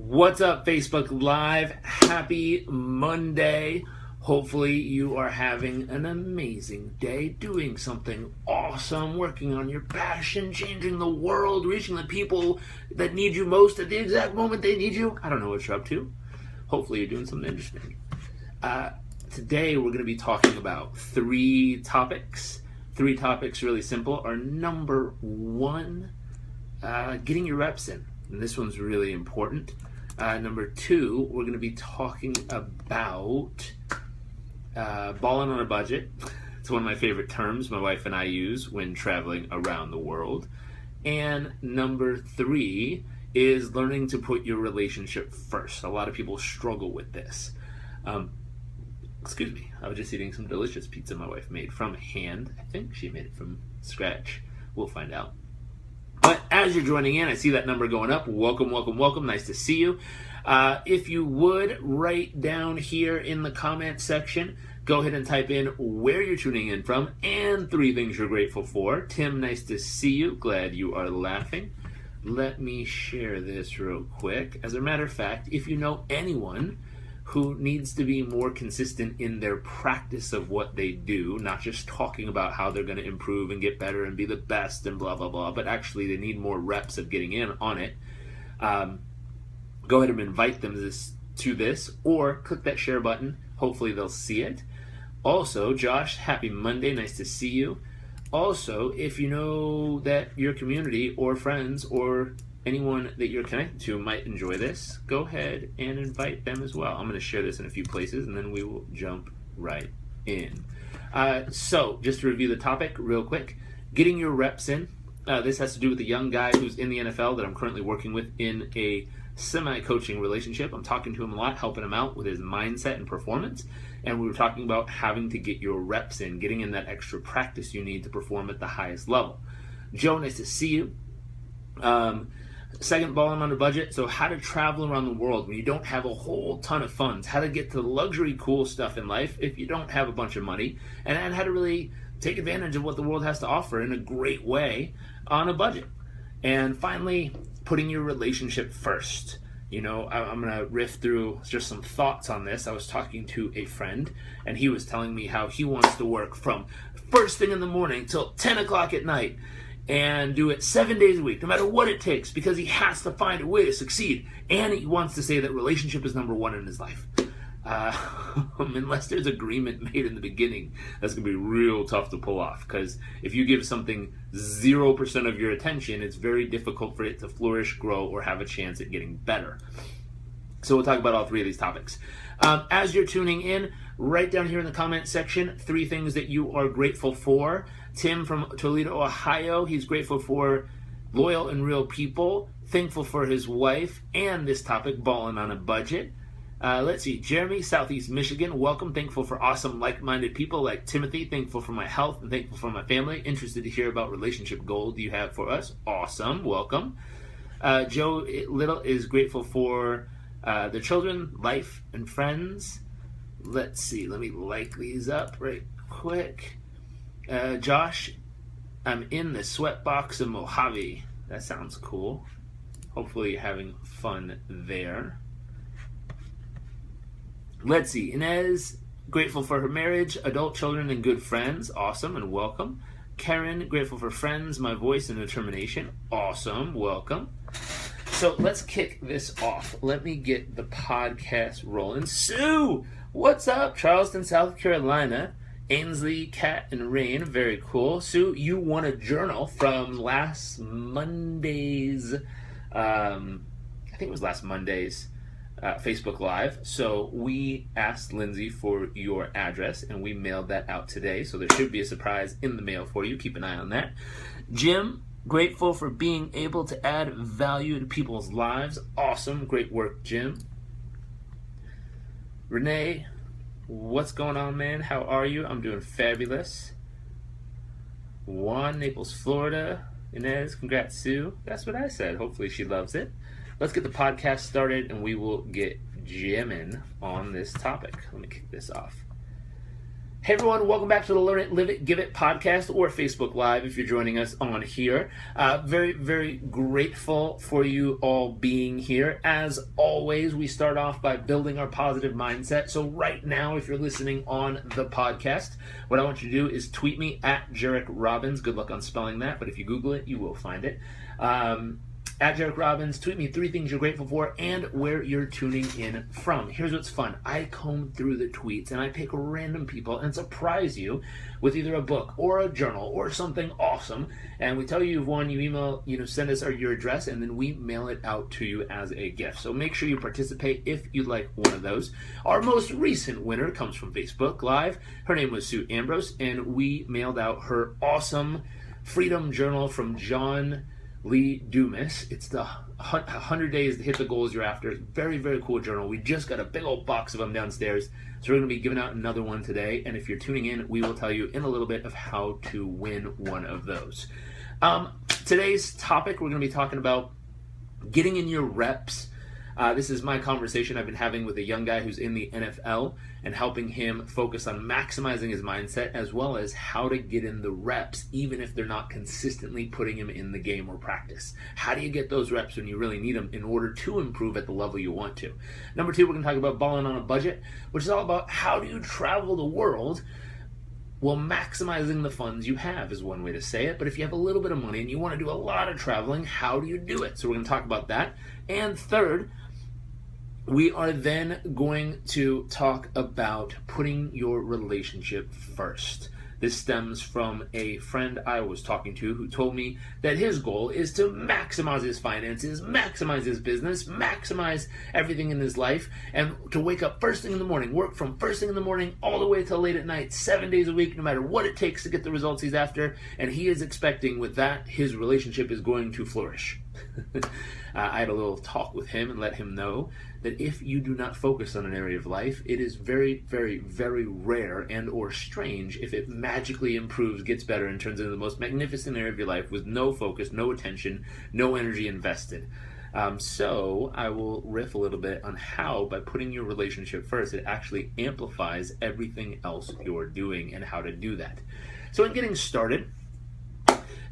What's up, Facebook Live? Happy Monday. Hopefully you are having an amazing day, doing something awesome, working on your passion, changing the world, reaching the people that need you most at the exact moment they need you. I don't know what you're up to. Hopefully you're doing something interesting. Today we're going to be talking about three topics. Three topics, really simple, are number one, getting your reps in. And this one's really important. Number two, we're going to be talking about balling on a budget. It's one of my favorite terms my wife and I use when traveling around the world. And number three is learning to put your relationship first. A lot of people struggle with this. Excuse me, I was just eating some delicious pizza my wife made from hand. I think she made it from scratch. We'll find out. But as you're joining in, I see that number going up. Welcome, welcome, welcome. Nice to see you. If you would, write down here in the comment section, go ahead and type in where you're tuning in from and three things you're grateful for. Tim, nice to see you. Glad you are laughing. Let me share this real quick. As a matter of fact, if you know anyone who needs to be more consistent in their practice of what they do, not just talking about how they're going to improve and get better and be the best and blah, blah, blah, but actually they need more reps of getting in on it, go ahead and invite them to this or click that share button. Hopefully they'll see it. Also, Josh, happy Monday. Nice to see you. Also, if you know that your community or friends or anyone that you're connected to might enjoy this, go ahead and invite them as well. I'm going to share this in a few places and then we will jump right in. So just to review the topic real quick, getting your reps in. This has to do with a young guy who's in the NFL that I'm currently working with in a semi-coaching relationship. I'm talking to him a lot, helping him out with his mindset and performance. And we were talking about having to get your reps in, getting in that extra practice you need to perform at the highest level. Joe, nice to see you. Second, balling on a budget. So how to travel around the world when you don't have a whole ton of funds, how to get to the luxury cool stuff in life if you don't have a bunch of money, and how to really take advantage of what the world has to offer in a great way on a budget. And finally, putting your relationship first. You know, I'm going to riff through just some thoughts on this. I was talking to a friend, and he was telling me how he wants to work from first thing in the morning till 10 o'clock at night and do it 7 days a week, no matter what it takes, because he has to find a way to succeed. And he wants to say that relationship is number one in his life. Unless there's agreement made in the beginning, that's going to be real tough to pull off, because if you give something 0% of your attention, it's very difficult for it to flourish, grow, or have a chance at getting better. So we'll talk about all three of these topics. As you're tuning in, write down here in the comment section three things that you are grateful for. Tim from Toledo, Ohio, he's grateful for loyal and real people, thankful for his wife, and this topic, balling on a budget. Let's see, Jeremy, Southeast Michigan, welcome, thankful for awesome, like-minded people like Timothy, thankful for my health and thankful for my family, interested to hear about relationship goals you have for us, awesome, welcome. Joe Little is grateful for the children, life, and friends. Let's see, let me like these up right quick. Josh, I'm in the sweatbox of Mojave. That sounds cool. Hopefully you're having fun there. Let's see, Inez, grateful for her marriage, adult children, and good friends. Awesome, and welcome. Karen, grateful for friends, my voice, and determination. Awesome, welcome. So let's kick this off. Let me get the podcast rolling. Sue, what's up? Charleston, South Carolina. Ainsley, Kat, and Rain, very cool. Sue, you won a journal from last Monday's, I think it was last Monday's Facebook Live. So we asked Lindsay for your address, and we mailed that out today. So there should be a surprise in the mail for you. Keep an eye on that. Jim, grateful for being able to add value to people's lives. Awesome. Great work, Jim. Renee, what's going on, man? How are you? I'm doing fabulous. Juan, Naples, Florida. Inez, congrats, Sue. That's what I said. Hopefully she loves it. Let's get the podcast started and we will get jamming on this topic. Let me kick this off. Hey everyone, welcome back to the Learn It, Live It, Give It podcast or Facebook Live if you're joining us on here. Very, very grateful for you all being here. As always, we start off by building our positive mindset. So right now, if you're listening on the podcast, what I want you to do is tweet me at Jairek Robbins. Good luck on spelling that, but if you Google it, you will find it. At Jairek Robbins, tweet me 3 things you're grateful for and where you're tuning in from. Here's what's fun. I comb through the tweets and I pick random people and surprise you with either a book or a journal or something awesome. And we tell you you've won, you email, send us your address, and then we mail it out to you as a gift. So make sure you participate if you'd like one of those. Our most recent winner comes from Facebook Live. Her name was Sue Ambrose, and we mailed out her awesome Freedom Journal from John Lee Dumas. It's the 100 days to hit the goals you're after. Very, very cool journal. We just got a big old box of them downstairs. So we're going to be giving out another one today. And if you're tuning in, we will tell you in a little bit of how to win one of those. Today's topic, we're going to be talking about getting in your reps. This is my conversation I've been having with a young guy who's in the NFL and helping him focus on maximizing his mindset as well as how to get in the reps even if they're not consistently putting him in the game or practice. How do you get those reps when you really need them in order to improve at the level you want to? Number 2, we're going to talk about balling on a budget, which is all about how do you travel the world. Well, maximizing the funds you have is one way to say it, but if you have a little bit of money and you want to do a lot of traveling, how do you do it? So we're going to talk about that. And third, we are then going to talk about putting your relationship first. This stems from a friend I was talking to who told me that his goal is to maximize his finances, maximize his business, maximize everything in his life, and to wake up first thing in the morning, work from first thing in the morning all the way till late at night, 7 days a week, no matter what it takes to get the results he's after. And he is expecting with that, his relationship is going to flourish. I had a little talk with him and let him know that if you do not focus on an area of life, it is very, very, very rare and or strange if it magically improves, gets better, and turns into the most magnificent area of your life with no focus, no attention, no energy invested. So I will riff a little bit on how, by putting your relationship first, it actually amplifies everything else you're doing and how to do that. So in getting started,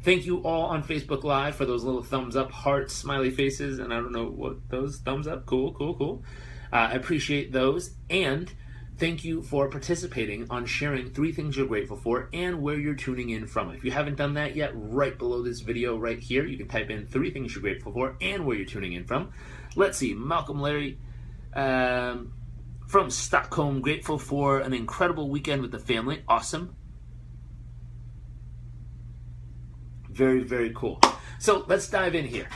thank you all on Facebook Live for those little thumbs up, hearts, smiley faces, and I don't know what those thumbs up. Cool. I appreciate those. And thank you for participating on sharing 3 things you're grateful for and where you're tuning in from. If you haven't done that yet, right below this video right here, you can type in 3 things you're grateful for and where you're tuning in from. Let's see, Malcolm Larry from Stockholm, grateful for an incredible weekend with the family. Awesome. Very, very cool. So let's dive in here.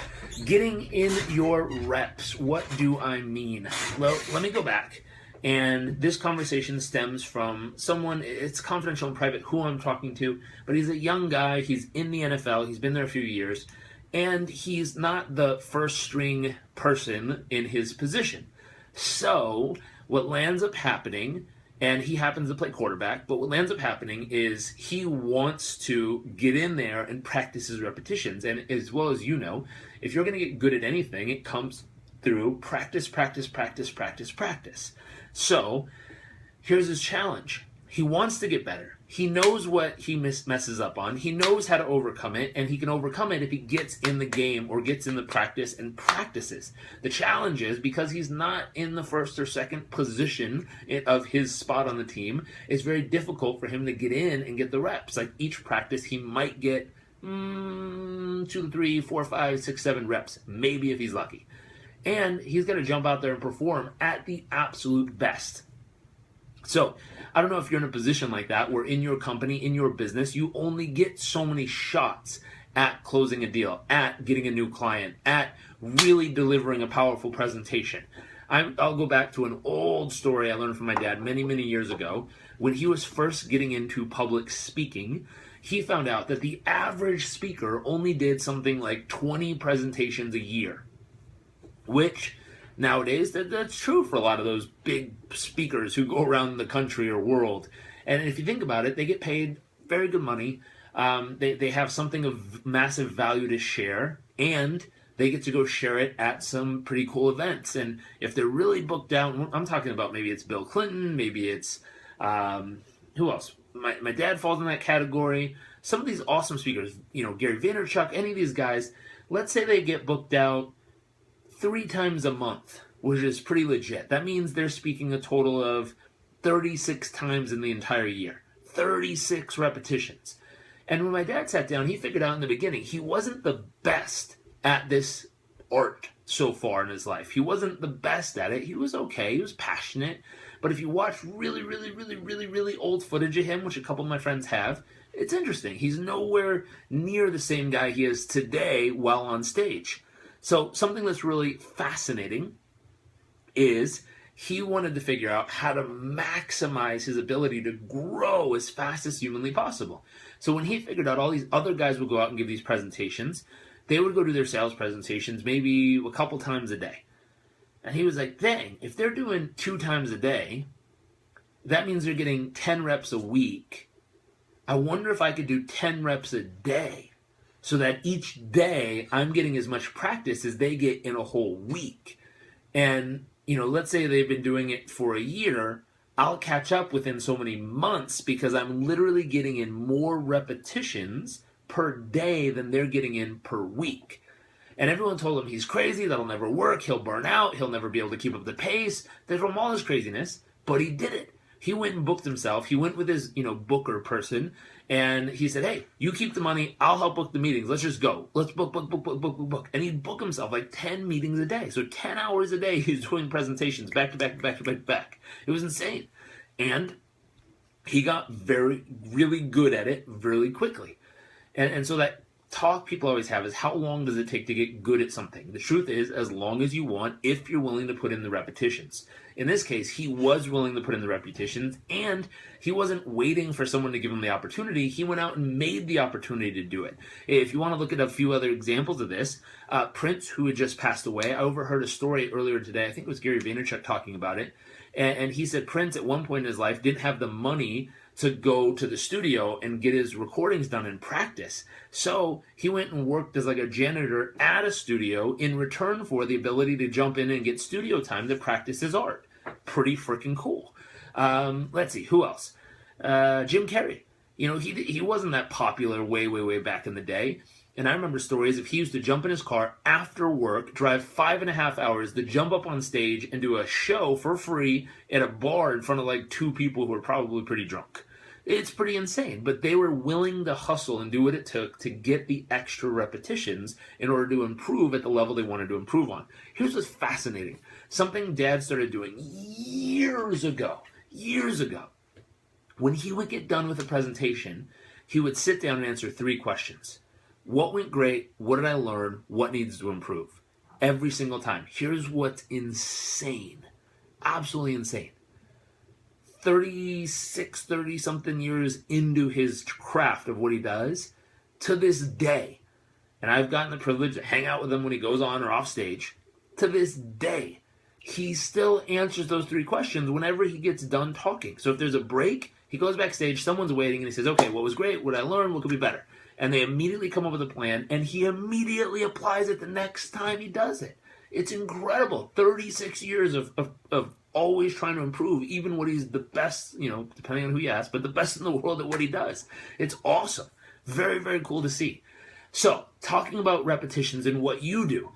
Getting in your reps. What do I mean? Well, let me go back. And this conversation stems from someone, it's confidential and private who I'm talking to, but he's a young guy. He's in the NFL. He's been there a few years. And he's not the first string person in his position. So what lands up happening, and he happens to play quarterback, but what lands up happening is he wants to get in there and practice his repetitions. And as well as you know, if you're going to get good at anything, it comes through practice. So here's his challenge. He wants to get better. He knows what he messes up on. He knows how to overcome it, and he can overcome it if he gets in the game or gets in the practice and practices. The challenge is, because he's not in the first or second position of his spot on the team, it's very difficult for him to get in and get the reps. Like each practice, he might get 2, 3, 4, 5, 6, 7 reps, maybe if he's lucky. And he's going to jump out there and perform at the absolute best. So I don't know if you're in a position like that where in your company, in your business, you only get so many shots at closing a deal, at getting a new client, at really delivering a powerful presentation. I'll go back to an old story I learned from my dad many, many years ago. When he was first getting into public speaking, he found out that the average speaker only did something like 20 presentations a year, which nowadays, that's true for a lot of those big speakers who go around the country or world. And if you think about it, they get paid very good money. They have something of massive value to share, and they get to go share it at some pretty cool events. And if they're really booked out, I'm talking about maybe it's Bill Clinton, maybe it's Who else? My dad falls in that category. Some of these awesome speakers, Gary Vaynerchuk, any of these guys, let's say they get booked out 3 times a month, which is pretty legit. That means they're speaking a total of 36 times in the entire year. 36 repetitions. And when my dad sat down, he figured out in the beginning he wasn't the best at this art so far in his life. He wasn't the best at it. He was okay. He was passionate. But if you watch really, really, really, really, really old footage of him, which a couple of my friends have, it's interesting. He's nowhere near the same guy he is today while on stage. So something that's really fascinating is he wanted to figure out how to maximize his ability to grow as fast as humanly possible. So when he figured out all these other guys would go out and give these presentations, they would go do their sales presentations maybe a couple times a day. And he was like, dang, if they're doing 2 times a day, that means they're getting 10 reps a week. I wonder if I could do 10 reps a day so that each day I'm getting as much practice as they get in a whole week. And, let's say they've been doing it for a year, I'll catch up within so many months because I'm literally getting in more repetitions per day than they're getting in per week. And everyone told him he's crazy, that'll never work, he'll burn out, he'll never be able to keep up the pace. They told him all this craziness, but he did it. He went and booked himself. He went with his, booker person, and he said, hey, you keep the money, I'll help book the meetings. Let's just go. Let's book. And he'd book himself like 10 meetings a day. So 10 hours a day he's doing presentations back to back. It was insane. And he got really good at it really quickly. And so that talk people always have is how long does it take to get good at something? The truth is, as long as you want, if you're willing to put in the repetitions. In this case, he was willing to put in the repetitions, and he wasn't waiting for someone to give him the opportunity. He went out and made the opportunity to do it. If you want to look at a few other examples of this, Prince, who had just passed away, I overheard a story earlier today. I think it was Gary Vaynerchuk talking about it. And he said Prince, at one point in his life, didn't have the money to go to the studio and get his recordings done and practice. So he went and worked as like a janitor at a studio in return for the ability to jump in and get studio time to practice his art. Pretty freaking cool. Let's see, who else? Jim Carrey. He wasn't that popular way back in the day. And I remember stories of he used to jump in his car after work, drive 5.5 hours to jump up on stage and do a show for free at a bar in front of like 2 people who were probably pretty drunk. It's pretty insane, but they were willing to hustle and do what it took to get the extra repetitions in order to improve at the level they wanted to improve on. Here's what's fascinating. Something Dad started doing years ago. When he would get done with a presentation, he would sit down and answer 3 questions. What went great? What did I learn? What needs to improve? Every single time. Here's what's insane. Absolutely insane. 30-something years into his craft of what he does, to this day, and I've gotten the privilege to hang out with him when he goes on or off stage, to this day, he still answers those 3 questions whenever he gets done talking. So if there's a break, he goes backstage, someone's waiting, and he says, okay, what was great? What did I learn? What could be better? And they immediately come up with a plan, and he immediately applies it the next time he does it. It's incredible. 36 years of always trying to improve, even when he's the best, depending on who you ask, but the best in the world at what he does. It's awesome. Very, very cool to see. So, talking about repetitions and what you do.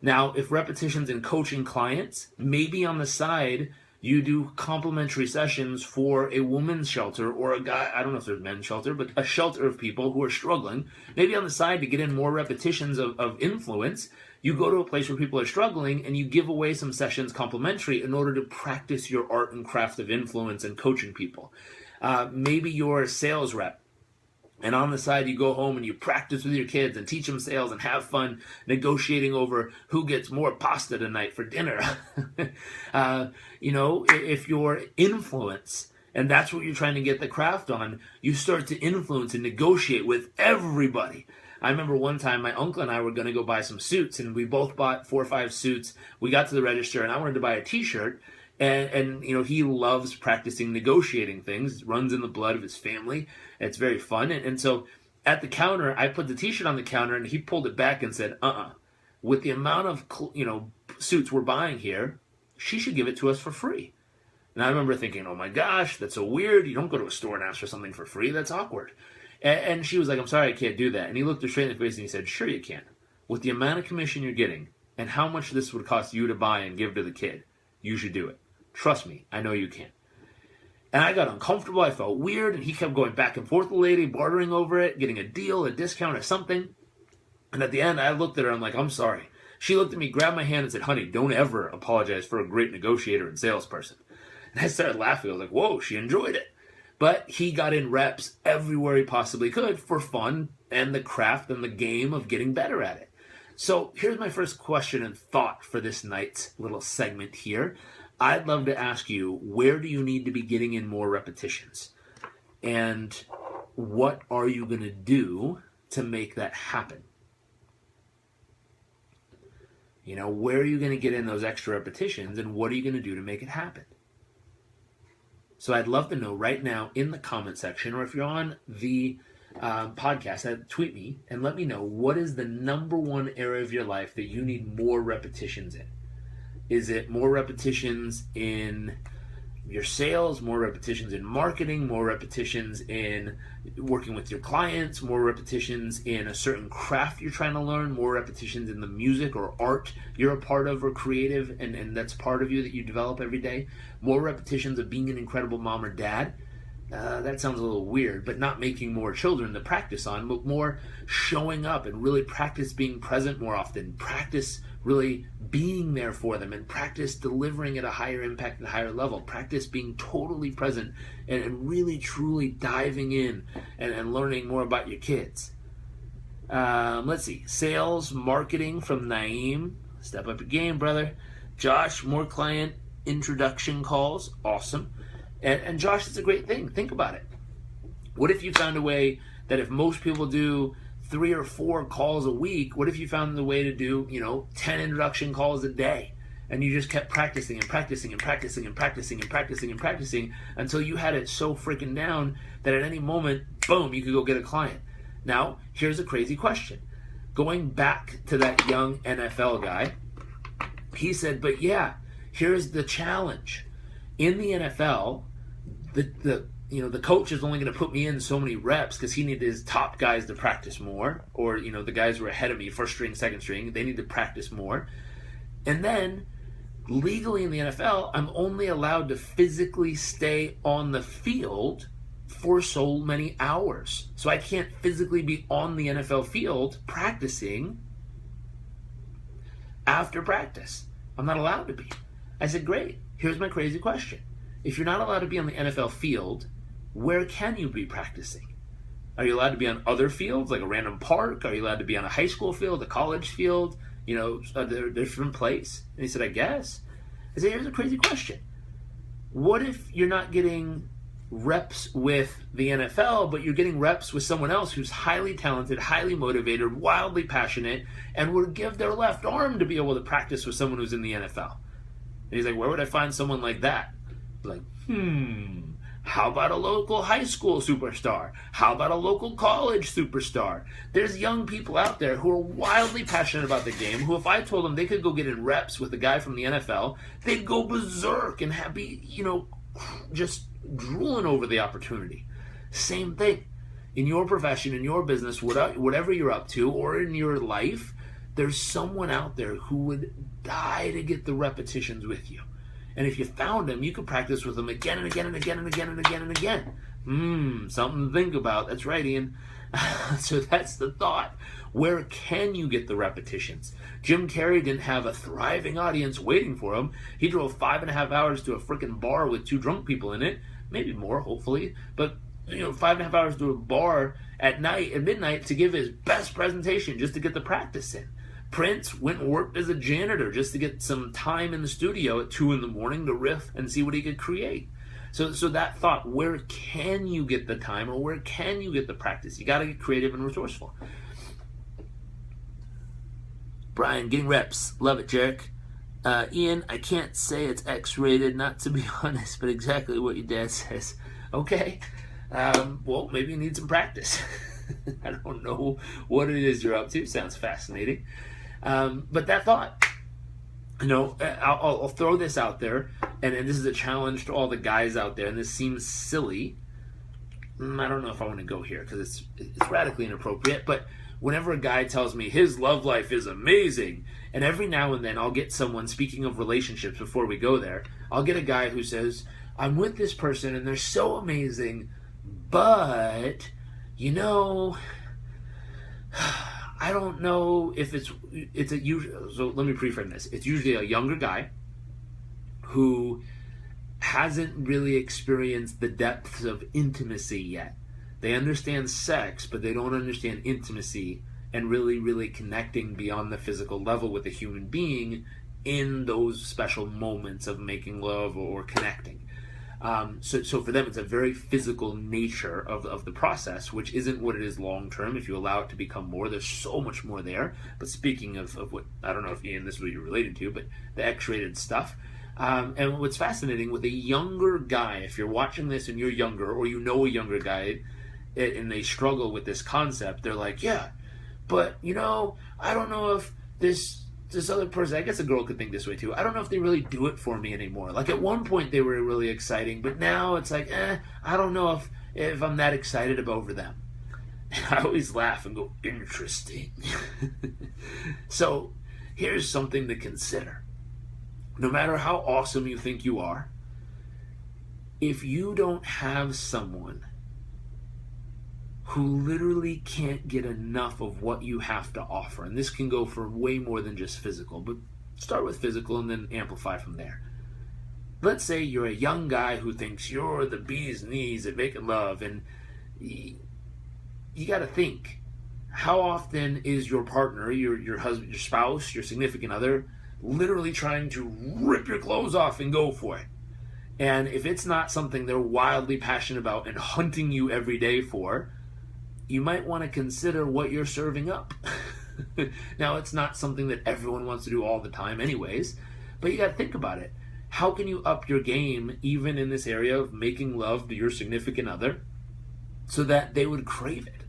Now, if repetitions in coaching clients, maybe on the side, you do complimentary sessions for a women's shelter or a guy, I don't know if there's men's shelter, but a shelter of people who are struggling. Maybe on the side to get in more repetitions of influence, you go to a place where people are struggling and you give away some sessions complimentary in order to practice your art and craft of influence and coaching people. Maybe you're a sales rep. And on the side, you go home and you practice with your kids and teach them sales and have fun negotiating over who gets more pasta tonight for dinner. If you're influence, and that's what you're trying to get the craft on, you start to influence and negotiate with everybody. I remember one time my uncle and I were going to go buy some suits, and we both bought 4 or 5 suits. We got to the register, and I wanted to buy a t-shirt. And he loves practicing negotiating things. It runs in the blood of his family. It's very fun. And so at the counter, I put the t-shirt on the counter, and he pulled it back and said, with the amount of suits we're buying here, she should give it to us for free. And I remember thinking, oh my gosh, that's so weird. You don't go to a store and ask for something for free. That's awkward. And she was like, I'm sorry, I can't do that. And he looked her straight in the face and he said, sure you can. With the amount of commission you're getting and how much this would cost you to buy and give to the kid, you should do it. Trust me, I know you can. And I got uncomfortable. I felt weird. And he kept going back and forth with the lady, bartering over it, getting a deal, a discount, or something. And at the end, I looked at her. I'm like, I'm sorry. She looked at me, grabbed my hand, and said, honey, don't ever apologize for a great negotiator and salesperson. And I started laughing. I was like, whoa, she enjoyed it. But he got in reps everywhere he possibly could for fun and the craft and the game of getting better at it. So here's my first question and thought for this night's little segment here. I'd love to ask you, where do you need to be getting in more repetitions? And what are you going to do to make that happen? You know, where are you going to get in those extra repetitions, and what are you going to do to make it happen? So I'd love to know right now in the comment section, or if you're on the podcast, tweet me and let me know, what is the number one area of your life that you need more repetitions in? Is it more repetitions in your sales, more repetitions in marketing, more repetitions in working with your clients, more repetitions in a certain craft you're trying to learn, more repetitions in the music or art you're a part of or creative and that's part of you that you develop every day, more repetitions of being an incredible mom or dad? That sounds a little weird, but not making more children to practice on, but more showing up and really practice being present more often, practice really being there for them, and practice delivering at a higher impact and higher level, practice being totally present and really truly diving in and learning more about your kids. Let's see, sales, marketing from Naeem, step up your game, brother. Josh, more client introduction calls, awesome. And Josh, it's a great thing. Think about it. What if you found a way that if most people do 3 or 4 calls a week, what if you found the way to do, 10 introduction calls a day? And you just kept practicing and practicing and practicing and practicing and practicing and practicing until you had it so freaking down that at any moment, boom, you could go get a client. Now, here's a crazy question. Going back to that young NFL guy, he said, but yeah, here's the challenge. In the NFL, the coach is only going to put me in so many reps because he needs his top guys to practice more, or the guys who are ahead of me, first string, second string, they need to practice more. And then legally in the NFL, I'm only allowed to physically stay on the field for so many hours. So I can't physically be on the NFL field practicing after practice. I'm not allowed to be. I said, great. Here's my crazy question. If you're not allowed to be on the NFL field, where can you be practicing? Are you allowed to be on other fields, like a random park? Are you allowed to be on a high school field, a college field, a different place? And he said, I guess. I said, here's a crazy question. What if you're not getting reps with the NFL, but you're getting reps with someone else who's highly talented, highly motivated, wildly passionate, and would give their left arm to be able to practice with someone who's in the NFL? And he's like, where would I find someone like that? Like, how about a local high school superstar? How about a local college superstar? There's young people out there who are wildly passionate about the game, who if I told them they could go get in reps with a guy from the NFL, they'd go berserk and be, just drooling over the opportunity. Same thing. In your profession, in your business, whatever you're up to, or in your life, there's someone out there who would die to get the repetitions with you. And if you found them, you could practice with them again and again and again and again and again and again. Something to think about. That's right, Ian. So that's the thought. Where can you get the repetitions? Jim Carrey didn't have a thriving audience waiting for him. He drove 5.5 hours to a freaking bar with 2 drunk people in it. Maybe more, hopefully. But 5.5 hours to a bar at midnight to give his best presentation just to get the practice in. Prince went and worked as a janitor just to get some time in the studio at 2 a.m. to riff and see what he could create. So that thought, where can you get the time, or where can you get the practice? You got to get creative and resourceful. Brian, getting reps. Love it, Jairek. Ian, I can't say it's X-rated, not to be honest, but exactly what your dad says. Okay. Well, maybe you need some practice. I don't know what it is you're up to. Sounds fascinating. But that thought, I'll throw this out there, and this is a challenge to all the guys out there, and this seems silly. I don't know if I want to go here because it's radically inappropriate, but whenever a guy tells me his love life is amazing, and every now and then I'll get someone, speaking of relationships before we go there, I'll get a guy who says, I'm with this person and they're so amazing, but, you know, I don't know if it's so let me preframe this. It's usually a younger guy who hasn't really experienced the depths of intimacy yet. They understand sex, but they don't understand intimacy and really, really connecting beyond the physical level with a human being in those special moments of making love or connecting. So for them, it's a very physical nature of the process, which isn't what it is long term. If you allow it to become more, there's so much more there. But speaking of what, I don't know if Ian, this is what you're related to, but the X-rated stuff. And what's fascinating with a younger guy, if you're watching this and you're younger, or you know a younger guy, and they struggle with this concept, they're like, yeah, but you know, I don't know if this other person, I guess a girl could think this way too, I don't know if they really do it for me anymore. Like at one point they were really exciting, but now it's like, I don't know if I'm that excited over them. And I always laugh and go, interesting. So here's something to consider. No matter how awesome you think you are, if you don't have someone who literally can't get enough of what you have to offer, and this can go for way more than just physical, but start with physical and then amplify from there. Let's say you're a young guy who thinks you're the bee's knees at making love, and you got to think, how often is your partner, your husband, your spouse, your significant other, literally trying to rip your clothes off and go for it? And if it's not something they're wildly passionate about and hunting you every day for, you might want to consider what you're serving up. Now, it's not something that everyone wants to do all the time anyways, but you got to think about it. How can you up your game even in this area of making love to your significant other so that they would crave it?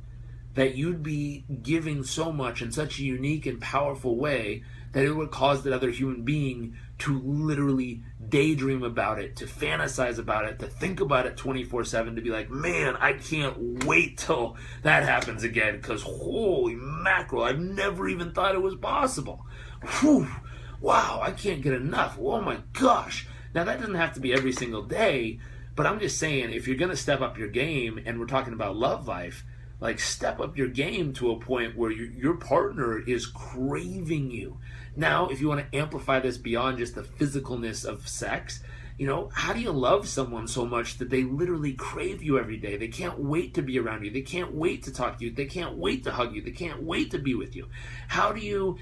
That you'd be giving so much in such a unique and powerful way that it would cause that other human being to literally daydream about it, to fantasize about it, to think about it 24/7, to be like, man, I can't wait till that happens again, because holy mackerel, I've never even thought it was possible. Whew, wow, I can't get enough. Oh my gosh. Now that doesn't have to be every single day, but I'm just saying, if you're going to step up your game, and we're talking about love life, like step up your game to a point where your partner is craving you. Now, if you want to amplify this beyond just the physicalness of sex, you know, how do you love someone so much that they literally crave you every day? They can't wait to be around you. They can't wait to talk to you. They can't wait to hug you. They can't wait to be with you. How do you,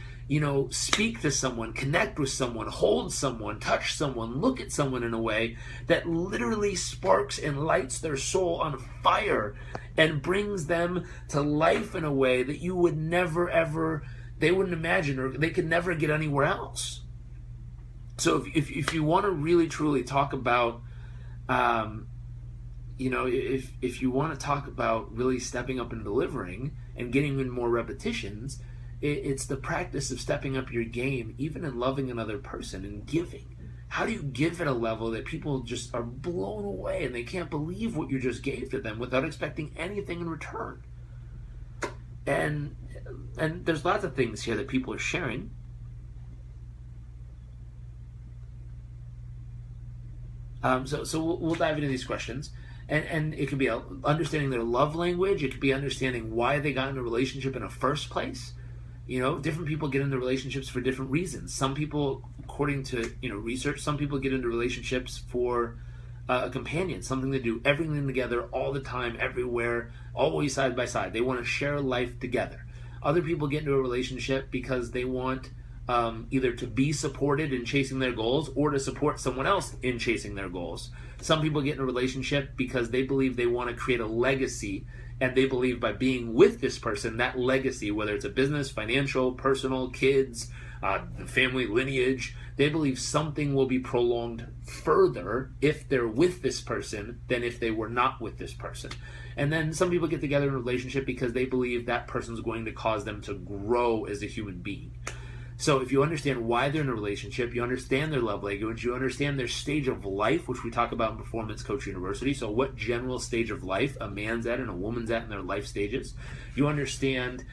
speak to someone, connect with someone, hold someone, touch someone, look at someone in a way that literally sparks and lights their soul on fire and brings them to life in a way that you would never, ever, they wouldn't imagine, or they could never get anywhere else? So if you want to really truly talk about, if you want to talk about really stepping up and delivering and getting in more repetitions, it's the practice of stepping up your game, even in loving another person and giving. How do you give at a level that people just are blown away and they can't believe what you just gave to them without expecting anything in return? And there's lots of things here that people are sharing. So we'll dive into these questions, and it could be understanding their love language. It could be understanding why they got in a relationship in the first place. Different people get into relationships for different reasons. Some people, according to research, some people get into relationships for a companion, something to do everything together all the time, everywhere, always side by side. They want to share life together. Other people get into a relationship because they want either to be supported in chasing their goals or to support someone else in chasing their goals. Some people get in a relationship because they believe they want to create a legacy, and they believe by being with this person, that legacy, whether it's a business, financial, personal, kids, family lineage, they believe something will be prolonged further if they're with this person than if they were not with this person. And then some people get together in a relationship because they believe that person's going to cause them to grow as a human being. So if you understand why they're in a relationship, you understand their love language, you understand their stage of life, which we talk about in Performance Coach University. So what general stage of life a man's at and a woman's at in their life stages. You understand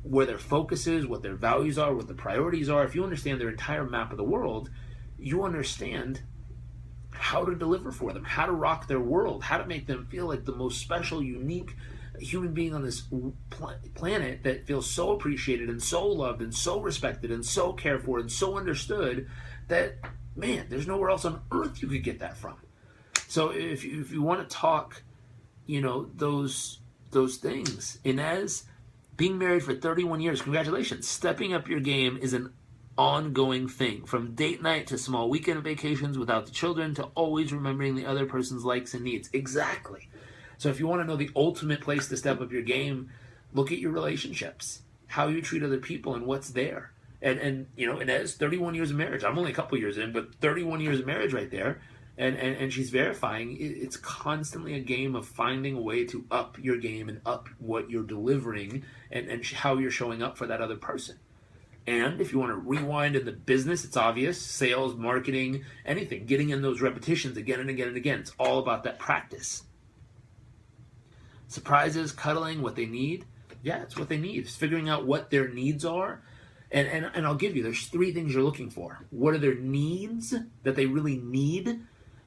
where their focus is, what their values are, what the priorities are. If you understand their entire map of the world, you understand how to deliver for them, how to rock their world, how to make them feel like the most special, unique human being on this planet that feels so appreciated and so loved and so respected and so cared for and so understood that, man, there's nowhere else on earth you could get that from. So if you want to talk, those things, Inez, being married for 31 years, congratulations. Stepping up your game is an ongoing thing, from date night to small weekend vacations without the children to always remembering the other person's likes and needs. Exactly. So if you want to know the ultimate place to step up your game, look at your relationships, how you treat other people and what's there. And Inez, 31 years of marriage. I'm only a couple years in, but 31 years of marriage right there. And she's verifying it's constantly a game of finding a way to up your game and up what you're delivering and how you're showing up for that other person. And if you want to rewind in the business, it's obvious. Sales, marketing, anything. Getting in those repetitions again and again and again. It's all about that practice. Surprises, cuddling, what they need. Yeah, it's what they need. It's figuring out what their needs are. And I'll give you, there's 3 things you're looking for. What are their needs that they really need?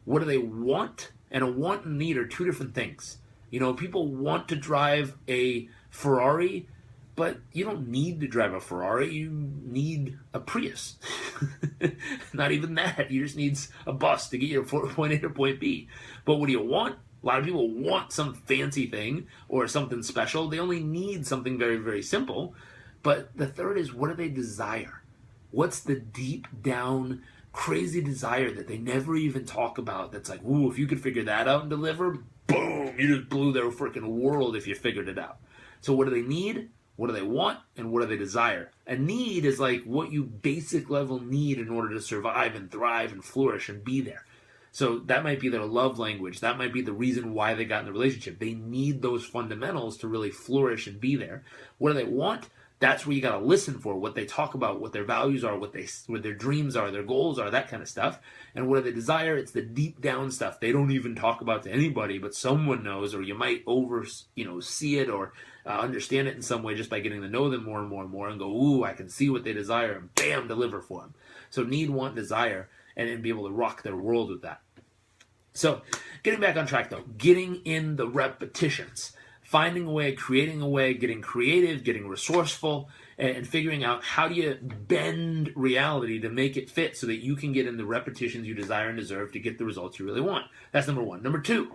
What do they want? And a want and need are 2 different things. People want to drive a Ferrari, but you don't need to drive a Ferrari. You need a Prius. Not even that. You just need a bus to get you to point A to point B. But what do you want? A lot of people want some fancy thing or something special. They only need something very, very simple. But the third is, what do they desire? What's the deep down crazy desire that they never even talk about that's like, ooh, if you could figure that out and deliver, boom, you just blew their freaking world if you figured it out. So what do they need? What do they want? And what do they desire? A need is like what you basic level need in order to survive and thrive and flourish and be there. So that might be their love language. That might be the reason why they got in the relationship. They need those fundamentals to really flourish and be there. What do they want? That's where you got to listen for what they talk about, what their values are, what their dreams are, their goals are, that kind of stuff. And what do they desire? It's the deep down stuff they don't even talk about to anybody, but someone knows, or you might see it or understand it in some way just by getting to know them more and more and more and go, ooh, I can see what they desire, and bam, deliver for them. So need, want, desire, and be able to rock their world with that. So getting back on track though, getting in the repetitions. Finding a way, creating a way, getting creative, getting resourceful, and figuring out how do you bend reality to make it fit so that you can get in the repetitions you desire and deserve to get the results you really want. That's number 1. Number 2,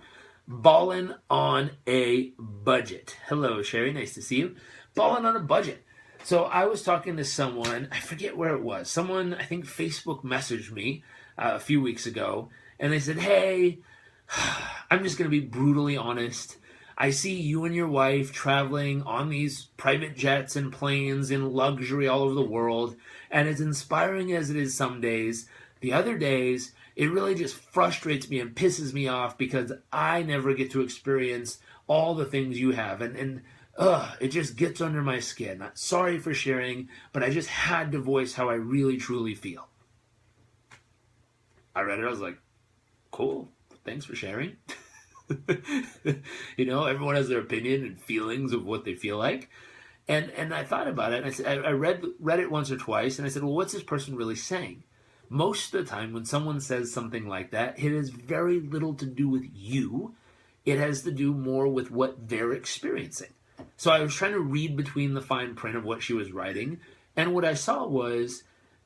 ballin' on a budget. Hello, Sherry. Nice to see you. Ballin' on a budget. So I was talking to someone, I forget where it was. Someone, I think Facebook messaged me a few weeks ago, and they said, hey, I'm just going to be brutally honest. I see you and your wife traveling on these private jets and planes in luxury all over the world, and as inspiring as it is some days, the other days, it really just frustrates me and pisses me off because I never get to experience all the things you have, and it just gets under my skin. I'm sorry for sharing, but I just had to voice how I really, truly feel. I read it, I was like, cool, thanks for sharing. Everyone has their opinion and feelings of what they feel like. And I thought about it, and I said, I read it once or twice, and I said, well, what's this person really saying? Most of the time when someone says something like that, it has very little to do with you. It has to do more with what they're experiencing. So I was trying to read between the fine print of what she was writing, and what I saw was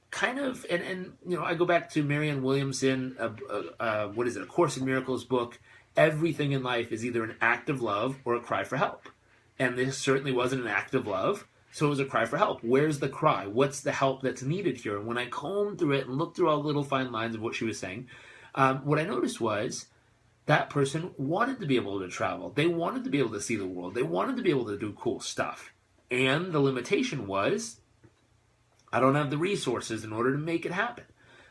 kind of, and I go back to Marianne Williamson, A Course in Miracles book. Everything in life is either an act of love or a cry for help. And this certainly wasn't an act of love, so it was a cry for help. Where's the cry? What's the help that's needed here? And when I combed through it and looked through all the little fine lines of what she was saying, what I noticed was that person wanted to be able to travel. They wanted to be able to see the world. They wanted to be able to do cool stuff. And the limitation was, I don't have the resources in order to make it happen.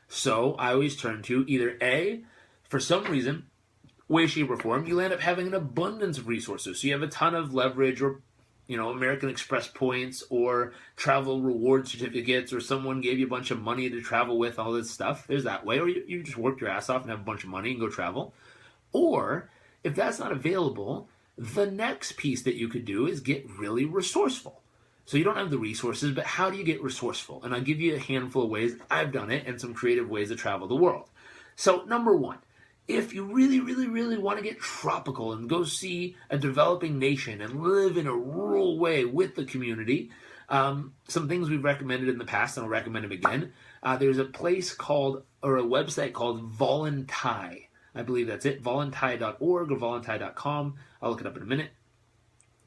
So I always turn to either A, for some reason, way, shape, or form, you end up having an abundance of resources. So you have a ton of leverage or, American Express points or travel reward certificates, or someone gave you a bunch of money to travel with, all this stuff. There's that way. Or you just work your ass off and have a bunch of money and go travel. Or if that's not available, the next piece that you could do is get really resourceful. So you don't have the resources, but how do you get resourceful? And I'll give you a handful of ways I've done it and some creative ways to travel the world. So number one, if you really, really, really want to get tropical and go see a developing nation and live in a rural way with the community, some things we've recommended in the past, and I'll recommend them again. There's a place called, or a website called Ballin. I believe that's it, voluntai.org or voluntai.com. I'll look it up in a minute.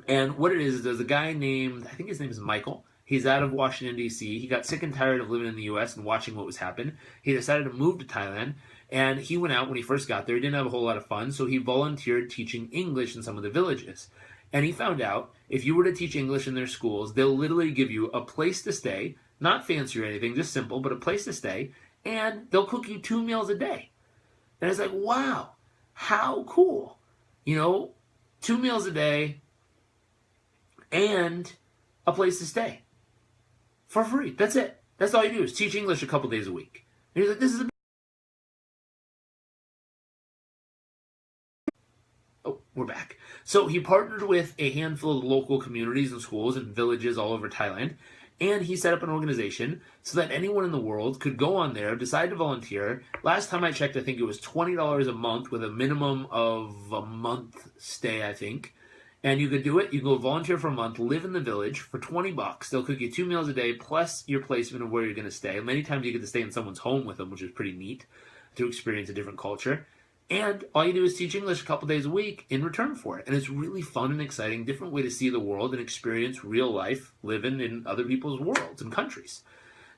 And what it is there's a guy named, I think his name is Michael. He's out of Washington, D.C. He got sick and tired of living in the U.S. and watching what was happening. He decided to move to Thailand. And he went out when he first got there. He didn't have a whole lot of fun, so he volunteered teaching English in some of the villages. And he found out if you were to teach English in their schools, they'll literally give you a place to stay, not fancy or anything, just simple, but a place to stay, and they'll cook you 2 meals a day. And it's like, wow, how cool. 2 meals a day and a place to stay for free. That's it. That's all you do is teach English a couple days a week. And he's like, this is Oh, we're back. So he partnered with a handful of local communities and schools and villages all over Thailand, and he set up an organization so that anyone in the world could go on there, decide to volunteer. Last time I checked, I think it was $20 a month with a minimum of a month stay, I think. And you could do it. You can go volunteer for a month, live in the village for $20. They'll cook you 2 meals a day plus your placement of where you're going to stay. Many times you get to stay in someone's home with them, which is pretty neat to experience a different culture. And all you do is teach English a couple days a week in return for it. And it's really fun and exciting, different way to see the world and experience real life living in other people's worlds and countries.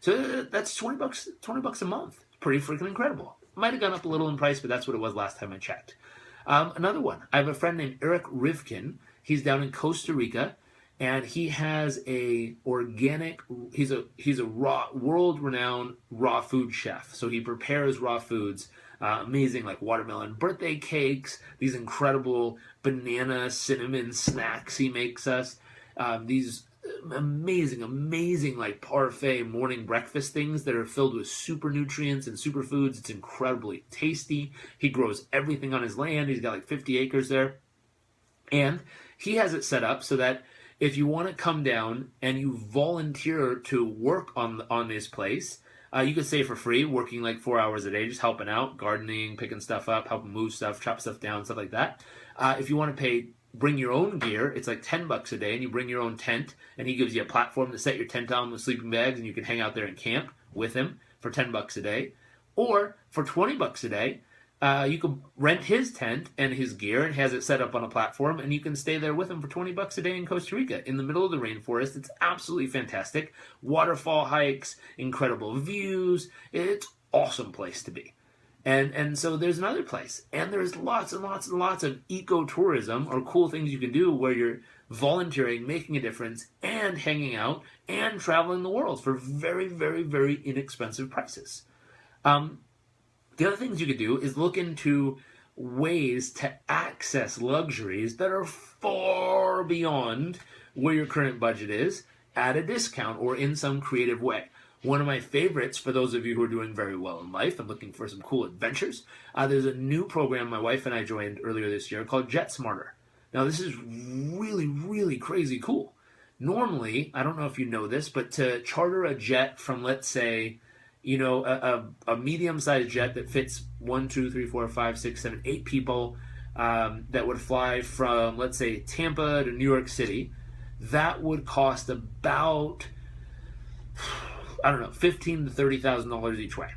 So that's $20 a month. It's pretty freaking incredible. Might have gone up a little in price, but that's what it was last time I checked. Another one. I have a friend named Jairek Rivkin. He's down in Costa Rica, and he has he's a raw, world-renowned raw food chef. So he prepares raw foods, amazing like watermelon birthday cakes, these incredible banana cinnamon snacks he makes us, these amazing like parfait morning breakfast things that are filled with super nutrients and superfoods. It's incredibly tasty. He grows everything on his land. He's got like 50 acres there. And he has it set up so that if you want to come down and you volunteer to work on this place, you could stay for free, working like 4 hours a day, just helping out, gardening, picking stuff up, helping move stuff, chop stuff down, stuff like that. If you want to bring your own gear, it's like $10 a day, and you bring your own tent, and he gives you a platform to set your tent on with sleeping bags, and you can hang out there and camp with him for $10 a day. Or for $20 a day, you can rent his tent and his gear and has it set up on a platform, and you can stay there with him for $20 a day in Costa Rica in the middle of the rainforest. It's absolutely fantastic. Waterfall hikes, incredible views. It's an awesome place to be. And so there's another place, and there's lots and lots and lots of ecotourism or cool things you can do where you're volunteering, making a difference, and hanging out and traveling the world for very, very, very inexpensive prices. The other things you could do is look into ways to access luxuries that are far beyond where your current budget is at a discount or in some creative way. One of my favorites, for those of you who are doing very well in life and looking for some cool adventures, there's a new program my wife and I joined earlier this year called Jet Smarter. Now, this is really, really crazy cool. Normally, I don't know if you know this, but to charter a jet from, let's say, a medium-sized jet that fits 1, 2, 3, 4, 5, 6, 7, 8 people that would fly from, let's say, Tampa to New York City, that would cost about, $15,000 to $30,000 each way.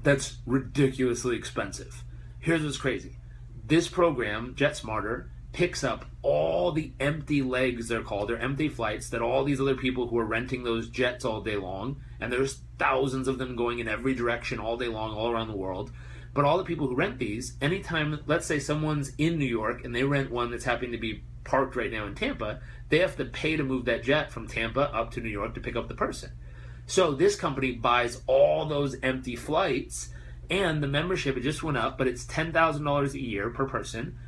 That's ridiculously expensive. Here's what's crazy. This program, Jet Smarter, picks up all the empty legs, they're called. They're empty flights that all these other people who are renting those jets all day long, and there's thousands of them going in every direction all day long, all around the world. But all the people who rent these, anytime, let's say someone's in New York and they rent one that's happening to be parked right now in Tampa, they have to pay to move that jet from Tampa up to New York to pick up the person. So this company buys all those empty flights, and the membership, it just went up, but it's $10,000 a year per person.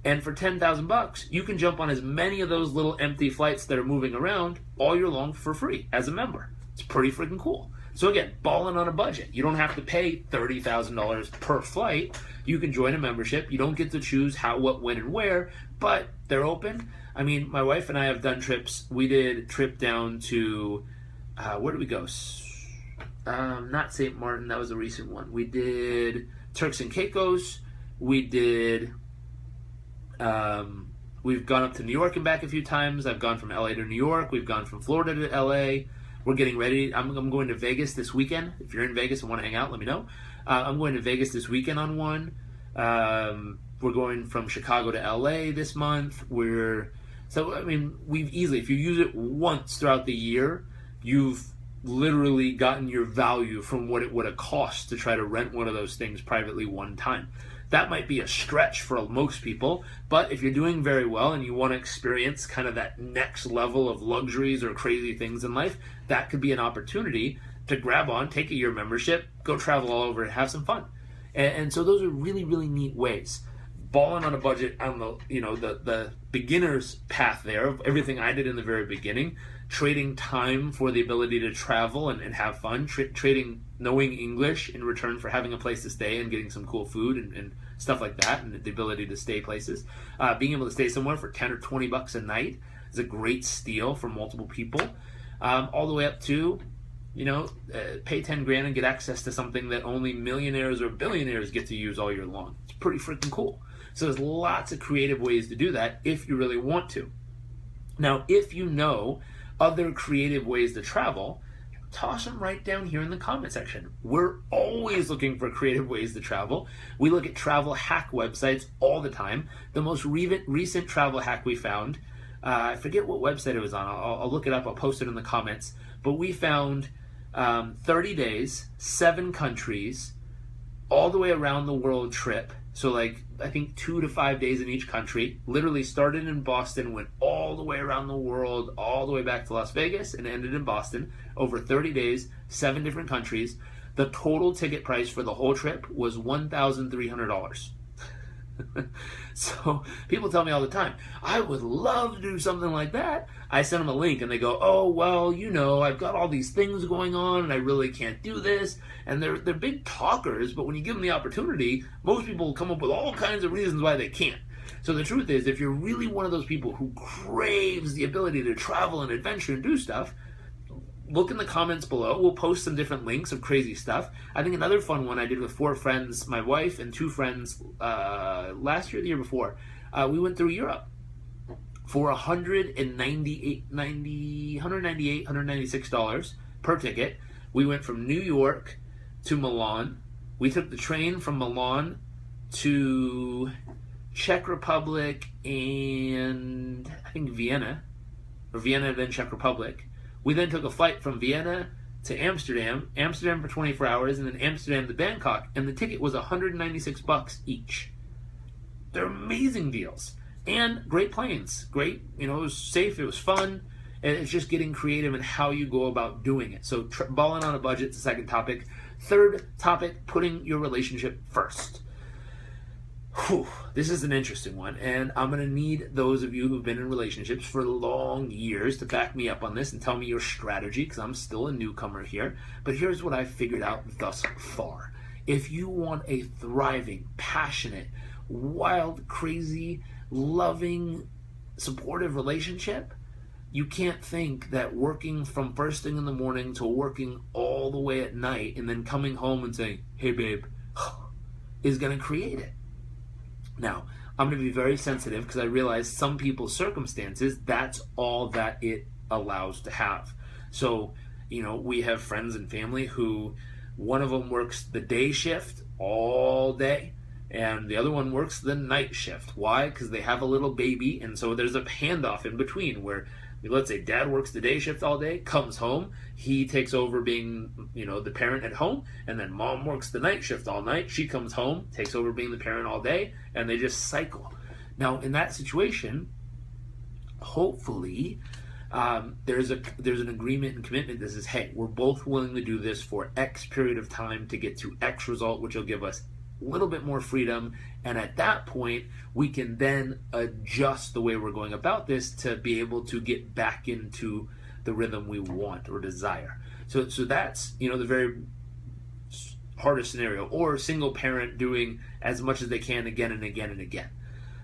And for $10,000, you can jump on as many of those little empty flights that are moving around all year long for free as a member. It's pretty freaking cool. So again, balling on a budget. You don't have to pay $30,000 per flight. You can join a membership. You don't get to choose how, what, when, and where, but they're open. I mean, my wife and I have done trips. We did a trip down to, where did we go? Not St. Martin. That was a recent one. We did Turks and Caicos. We did, we've gone up to New York and back a few times. I've gone from LA to New York. We've gone from Florida to LA. We're getting ready. I'm going to Vegas this weekend. If you're in Vegas and want to hang out, let me know. I'm going to Vegas this weekend on one. We're going from Chicago to LA this month. We've easily, if you use it once throughout the year, you've literally gotten your value from what it would have cost to try to rent one of those things privately one time. That might be a stretch for most people, but if you're doing very well and you want to experience kind of that next level of luxuries or crazy things in life, that could be an opportunity to grab on, take a year membership, go travel all over and have some fun. And so those are really, really neat ways. Balling on a budget on the beginner's path there of everything I did in the very beginning, trading time for the ability to travel and have fun, trading knowing English in return for having a place to stay and getting some cool food and stuff like that, and the ability to stay places. Being able to stay somewhere for 10 or 20 bucks a night is a great steal for multiple people. All the way up to, pay 10 grand and get access to something that only millionaires or billionaires get to use all year long. It's pretty freaking cool. So there's lots of creative ways to do that if you really want to. Now, if you know other creative ways to travel, toss them right down here in the comment section. We're always looking for creative ways to travel. We look at travel hack websites all the time. The most recent travel hack we found, I forget what website it was on. I'll look it up. I'll post it in the comments. But we found 30 days, 7 countries, all the way around the world trip. So I think 2 to 5 days in each country. Literally started in Boston, went all the way around the world, all the way back to Las Vegas, and ended in Boston. Over 30 days, 7 different countries. The total ticket price for the whole trip was $1,300. So people tell me all the time, I would love to do something like that. I send them a link and they go, oh, well, I've got all these things going on and I really can't do this. And they're big talkers, but when you give them the opportunity, most people come up with all kinds of reasons why they can't. So the truth is, if you're really one of those people who craves the ability to travel and adventure and do stuff, look in the comments below. We'll post some different links of crazy stuff. I think another fun one I did with 4 friends, my wife and 2 friends, last year, the year before. We went through Europe for $196 per ticket. We went from New York to Milan. We took the train from Milan to Czech Republic and I think Vienna, or Vienna then Czech Republic. We then took a flight from Vienna to Amsterdam for 24 hours, and then Amsterdam to Bangkok, and the ticket was $196 each. They're amazing deals. And great planes. Great, it was safe, it was fun, and it's just getting creative in how you go about doing it. So balling on a budget is the second topic. Third topic, putting your relationship first. Whew, this is an interesting one, and I'm going to need those of you who've been in relationships for long years to back me up on this and tell me your strategy, because I'm still a newcomer here. But here's what I've figured out thus far. If you want a thriving, passionate, wild, crazy, loving, supportive relationship, you can't think that working from first thing in the morning to working all the way at night and then coming home and saying, hey babe, is going to create it. Now, I'm going to be very sensitive because I realize some people's circumstances, that's all that it allows to have. So, we have friends and family who, one of them works the day shift all day, and the other one works the night shift. Why? Because they have a little baby, and so there's a handoff in between where, let's say dad works the day shift all day, comes home, he takes over being, the parent at home, and then mom works the night shift all night, she comes home, takes over being the parent all day, and they just cycle. Now, in that situation, hopefully, there's an agreement and commitment that says, hey, we're both willing to do this for X period of time to get to X result, which will give us little bit more freedom. And at that point, we can then adjust the way we're going about this to be able to get back into the rhythm we want or desire. So that's, the very hardest scenario. Or single parent doing as much as they can again and again and again.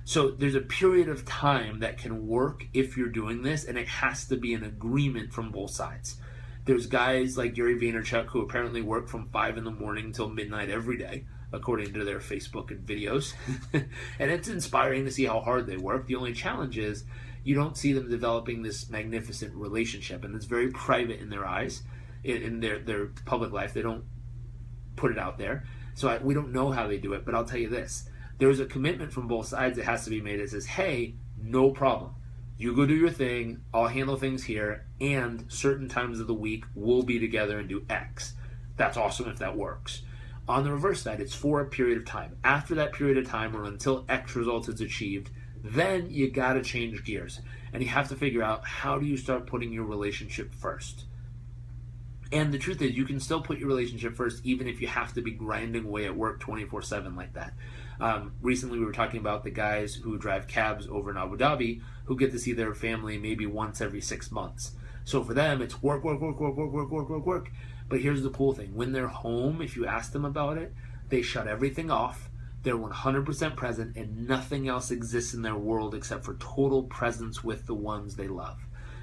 So there's a period of time that can work if you're doing this, and it has to be an agreement from both sides. There's guys like Gary Vaynerchuk who apparently work from 5 in the morning until midnight every day, according to their Facebook and videos. And it's inspiring to see how hard they work. The only challenge is you don't see them developing this magnificent relationship, and it's very private in their eyes, in their public life. They don't put it out there. So we don't know how they do it, but I'll tell you this. There's a commitment from both sides that has to be made that says, hey, no problem. You go do your thing, I'll handle things here, and certain times of the week we'll be together and do X. That's awesome if that works. On the reverse side, it's for a period of time. After that period of time, or until X result is achieved, then you gotta change gears. And you have to figure out, how do you start putting your relationship first? And the truth is, you can still put your relationship first even if you have to be grinding away at work 24/7 like that. Recently we were talking about the guys who drive cabs over in Abu Dhabi who get to see their family maybe once every 6 months. So for them, it's work. But here's the cool thing. When they're home, if you ask them about it, they shut everything off. They're 100% present, and nothing else exists in their world except for total presence with the ones they love.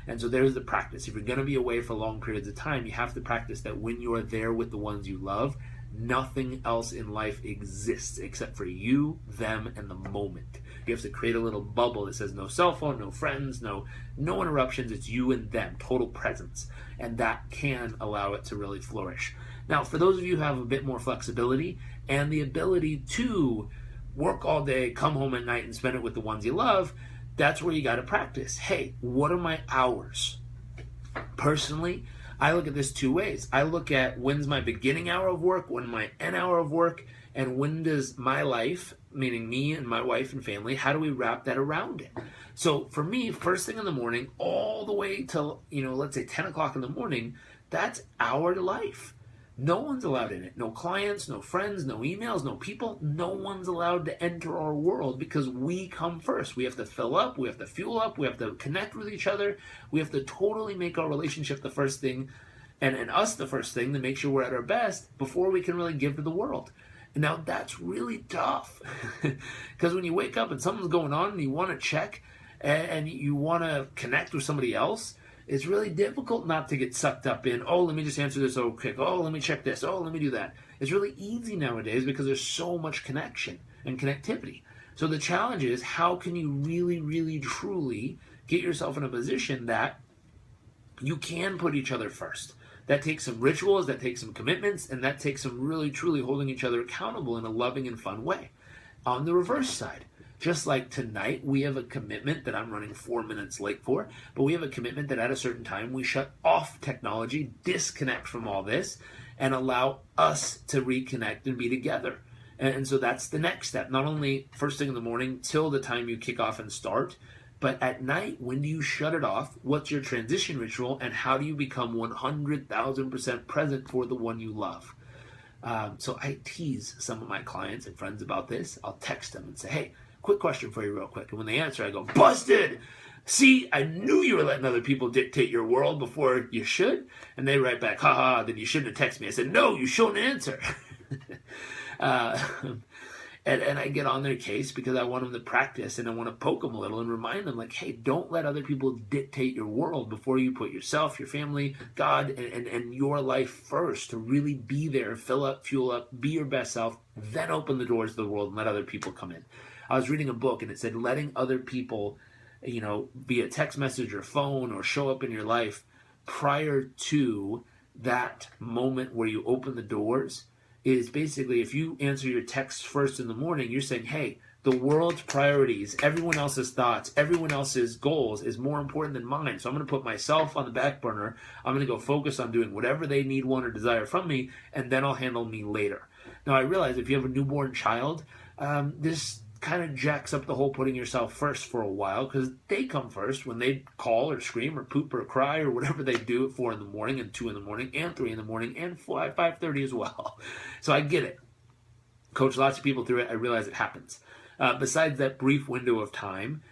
And so there's the practice. If you're going to be away for long periods of time, you have to practice that when you are there with the ones you love, nothing else in life exists except for you, them, and the moment. You have to create a little bubble that says no cell phone, no friends, no interruptions. It's you and them, total presence. And that can allow it to really flourish. Now, for those of you who have a bit more flexibility and the ability to work all day, come home at night, and spend it with the ones you love, that's where you got to practice. Hey, what are my hours? Personally, I look at this 2 ways. I look at when's my beginning hour of work, when my end hour of work, and when does my life, meaning me and my wife and family, how do we wrap that around it? So for me, first thing in the morning, all the way till, let's say 10 o'clock in the morning, that's our life. No one's allowed in it. No clients, no friends, no emails, no people. No one's allowed to enter our world because we come first. We have to fill up. We have to fuel up. We have to connect with each other. We have to totally make our relationship the first thing and us the first thing to make sure we're at our best before we can really give to the world. And now that's really tough because when you wake up and something's going on and you want to check and you want to connect with somebody else, it's really difficult not to get sucked up in, oh, let me just answer this real quick. Oh, let me check this. Oh, let me do that. It's really easy nowadays because there's so much connection and connectivity. So the challenge is, how can you really, really, truly get yourself in a position that you can put each other first? That takes some rituals, that takes some commitments, and that takes some really, truly holding each other accountable in a loving and fun way. On the reverse side, just like tonight, we have a commitment that I'm running 4 minutes late for, but we have a commitment that at a certain time we shut off technology, disconnect from all this, and allow us to reconnect and be together. And so that's the next step. Not only first thing in the morning till the time you kick off and start, but at night, when do you shut it off? What's your transition ritual? And how do you become 100,000% present for the one you love? So I tease some of my clients and friends about this. I'll text them and say, hey, quick question for you real quick. And when they answer, I go, busted! See, I knew you were letting other people dictate your world before you should. And they write back, haha, then you shouldn't have texted me. I said, no, you shouldn't answer. And I get on their case because I want them to practice and I want to poke them a little and remind them, like, hey, don't let other people dictate your world before you put yourself, your family, God, and your life first to really be there, fill up, fuel up, be your best self, then open the doors to the world and let other people come in. I was reading a book and it said letting other people, via text message or phone or show up in your life prior to that moment where you open the doors is basically, if you answer your text first in the morning, you're saying, hey, the world's priorities, everyone else's thoughts, everyone else's goals is more important than mine. So I'm going to put myself on the back burner. I'm going to go focus on doing whatever they need, want, or desire from me, and then I'll handle me later. Now, I realize if you have a newborn child, this kind of jacks up the whole putting yourself first for a while because they come first when they call or scream or poop or cry or whatever they do at 4 in the morning and 2 in the morning and 3 in the morning and 5:30 as well. So I get it. coach lots of people through it. I realize it happens. Besides that brief window of time,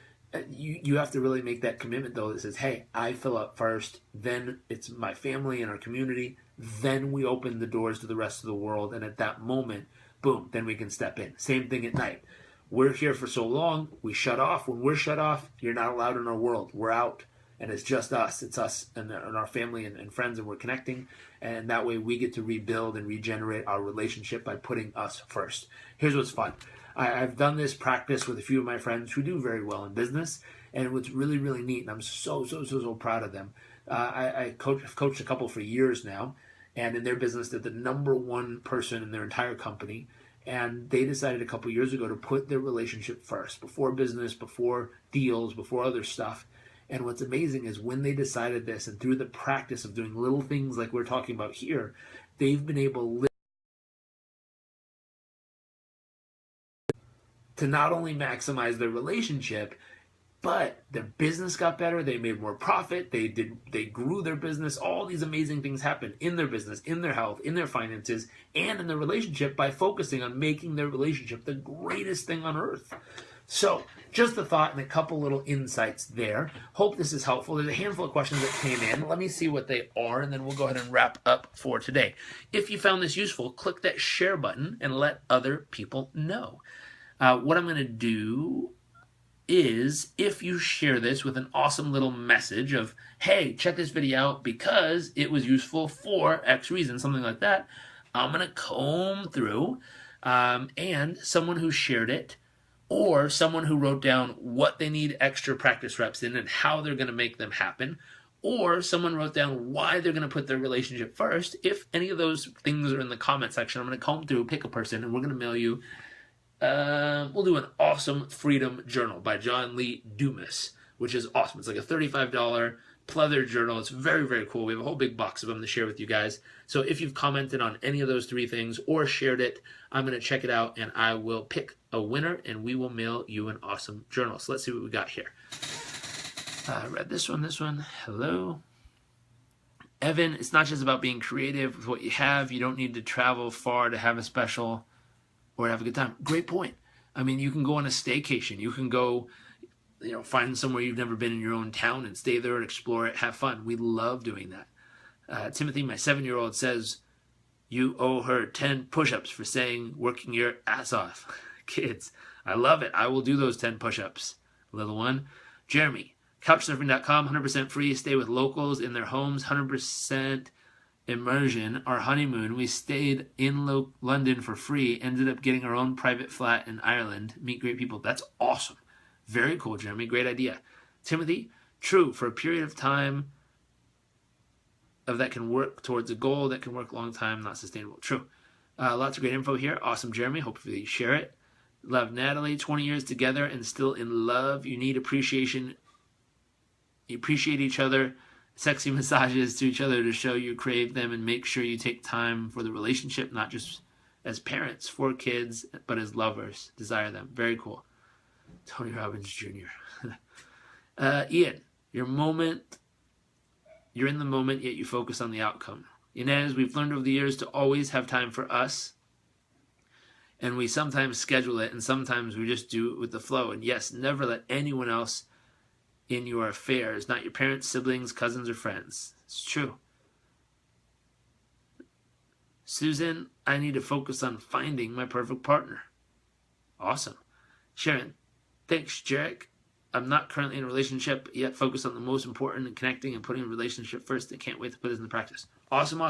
you have to really make that commitment, though, that says, hey, I fill up first, then it's my family and our community, then we open the doors to the rest of the world, and at that moment, boom, then we can step in. Same thing at night. We're here for so long, we shut off. When we're shut off, you're not allowed in our world. We're out, and it's just us. It's us and our family and friends, and we're connecting, and that way we get to rebuild and regenerate our relationship by putting us first. Here's what's fun. I've done this practice with a few of my friends who do very well in business, and what's really, really neat, and I'm so proud of them. I've coached a couple for years now, and in their business, they're the number one person in their entire company, and they decided a couple years ago to put their relationship first, before business, before deals, before other stuff. And what's amazing is when they decided this, and through the practice of doing little things like we're talking about here, they've been able to not only maximize their relationship, but their business got better. They made more profit. They grew their business. All these amazing things happened in their business, in their health, in their finances, and in their relationship by focusing on making their relationship the greatest thing on earth. So just a thought and a couple little insights there. Hope this is helpful. There's a handful of questions that came in. Let me see what they are, and then we'll go ahead and wrap up for today. If you found this useful, click that share button and let other people know. What I'm going to do is, if you share this with an awesome little message of, hey, check this video out because it was useful for X reason, something like that, I'm going to comb through and someone who shared it, or someone who wrote down what they need extra practice reps in and how they're going to make them happen, or someone wrote down why they're going to put their relationship first. If any of those things are in the comment section, I'm going to comb through, pick a person, and we're going to mail you. We'll do an awesome Freedom Journal by John Lee Dumas, which is awesome. It's like a $35 pleather journal. It's very, very cool. We have a whole big box of them to share with you guys. So if you've commented on any of those three things or shared it, I'm going to check it out and I will pick a winner and we will mail you an awesome journal. So let's see what we got here. I read this one. Hello. Evan, it's not just about being creative with what you have. You don't need to travel far to have a special or have a good time. Great point. I mean, you can go on a staycation. You can go, find somewhere you've never been in your own town and stay there and explore it, have fun. We love doing that. Timothy, my 7-year-old, says you owe her 10 push-ups for saying working your ass off. Kids, I love it. I will do those 10 push-ups. Little one. Jeremy, couchsurfing.com, 100% free. Stay with locals in their homes, 100% immersion. Our honeymoon, we stayed in London for free, ended up getting our own private flat in Ireland, meet great people. That's awesome. Very cool, Jeremy. Great idea. Timothy, true, for a period of time that can work towards a goal that can work a long time, not sustainable. True. Lots of great info here. Awesome, Jeremy. Hopefully you share it. Love, Natalie. 20 years together and still in love. You need appreciation. You appreciate each other. Sexy massages to each other to show you crave them, and make sure you take time for the relationship, not just as parents for kids, but as lovers. Desire them. Very cool. Tony Robbins Jr. Ian, you're in the moment, yet you focus on the outcome. Inez, we've learned over the years to always have time for us, and we sometimes schedule it, and sometimes we just do it with the flow. And yes, never let anyone else in your affairs, not your parents, siblings, cousins, or friends. It's true. Susan, I need to focus on finding my perfect partner. Awesome. Sharon, thanks, Jairek. I'm not currently in a relationship, yet focus on the most important and connecting and putting a relationship first. I can't wait to put this into practice. Awesome.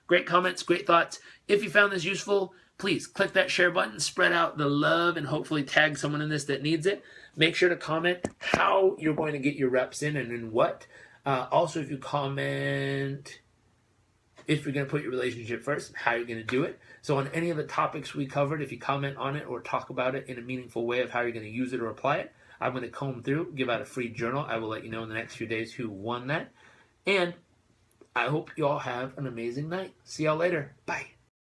Great comments, great thoughts. If you found this useful, please click that share button, spread out the love, and hopefully tag someone in this that needs it. Make sure to comment how you're going to get your reps in and in what. Also, if you comment if you're going to put your relationship first and how you're going to do it. So on any of the topics we covered, if you comment on it or talk about it in a meaningful way of how you're going to use it or apply it, I'm going to comb through, give out a free journal. I will let you know in the next few days who won that. And I hope you all have an amazing night. See y'all later. Bye.